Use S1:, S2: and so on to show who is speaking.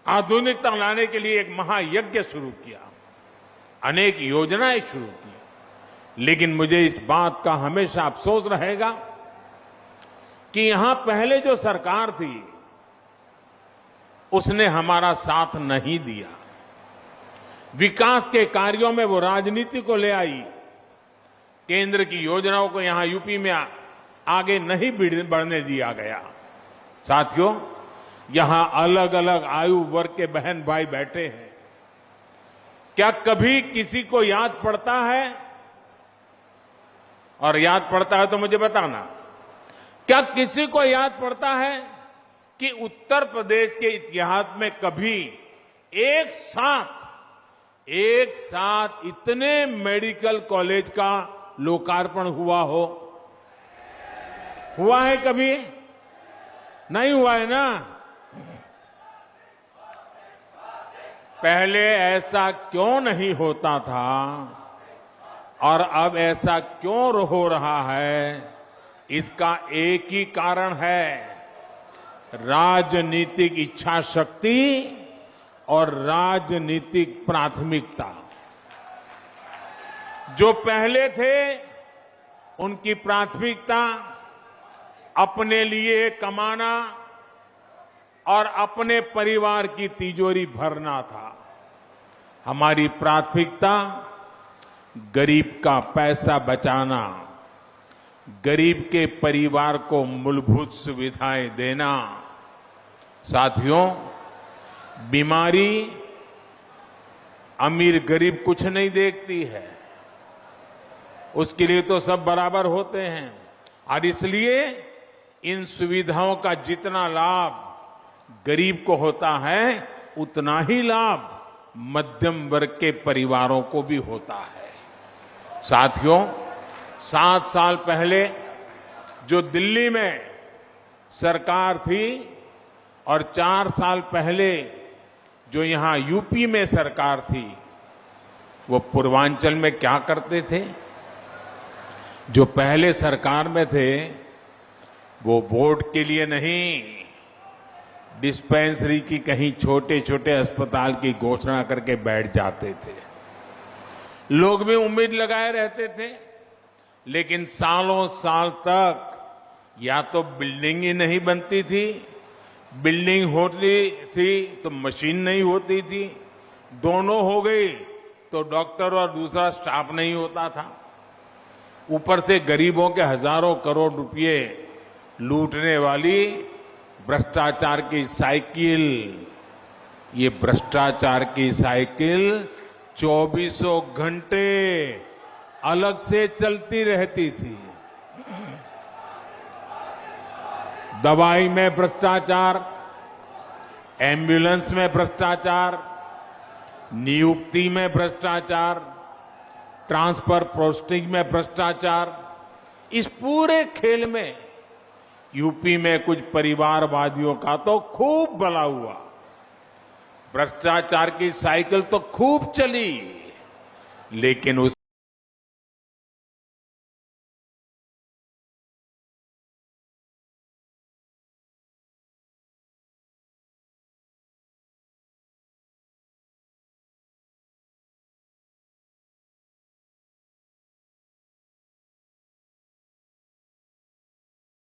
S1: आधुनिकता लाने के लिए एक महायज्ञ शुरू किया, अनेक योजनाएं शुरू की। लेकिन मुझे इस बात का हमेशा अफसोस रहेगा कि यहां पहले जो सरकार थी उसने हमारा साथ नहीं दिया। विकास के कार्यों में वो राजनीति को ले आई, केंद्र की योजनाओं को यहां यूपी में आगे नहीं बढ़ने दिया गया। साथियों, यहां अलग अलग आयु वर्ग के बहन भाई बैठे हैं। क्या कभी किसी को याद पड़ता है, और याद पड़ता है तो मुझे बताना, क्या किसी को याद पड़ता है कि उत्तर प्रदेश के इतिहास में कभी एक साथ इतने मेडिकल कॉलेज का लोकार्पण हुआ हो? हुआ है कभी? नहीं हुआ है ना। पहले ऐसा क्यों नहीं होता था और अब ऐसा क्यों हो रहा है? इसका एक ही कारण है, राजनीतिक इच्छा शक्ति और राजनीतिक प्राथमिकता। जो पहले थे उनकी प्राथमिकता अपने लिए कमाना और अपने परिवार की तिजोरी भरना था। हमारी प्राथमिकता गरीब का पैसा बचाना, गरीब के परिवार को मूलभूत सुविधाएं देना। साथियों, बीमारी अमीर गरीब कुछ नहीं देखती है, उसके लिए तो सब बराबर होते हैं। और इसलिए इन सुविधाओं का जितना लाभ गरीब को होता है, उतना ही लाभ मध्यम वर्ग के परिवारों को भी होता है। साथियों, 7 साल पहले जो दिल्ली में सरकार थी और 4 साल पहले जो यहां यूपी में सरकार थी, वो पूर्वांचल में क्या करते थे? जो पहले सरकार में थे वो वोट के लिए नहीं, डिस्पेंसरी की कहीं छोटे छोटे अस्पताल की घोषणा करके बैठ जाते थे। लोग भी उम्मीद लगाए रहते थे, लेकिन सालों साल तक या तो बिल्डिंग ही नहीं बनती थी, बिल्डिंग होती थी तो मशीन नहीं होती थी, दोनों हो गई तो डॉक्टर और दूसरा स्टाफ नहीं होता था। ऊपर से गरीबों के हजारों करोड़ रुपए लूटने वाली भ्रष्टाचार की साइकिल, ये भ्रष्टाचार की साइकिल 24 घंटे अलग से चलती रहती थी। दवाई में भ्रष्टाचार, एम्बुलेंस में भ्रष्टाचार, नियुक्ति में भ्रष्टाचार, ट्रांसफर पोस्टिंग में भ्रष्टाचार। इस पूरे खेल में यूपी में कुछ परिवारवादियों का तो खूब भला हुआ। भ्रष्टाचार की साइकिल तो खूब चली, लेकिन उस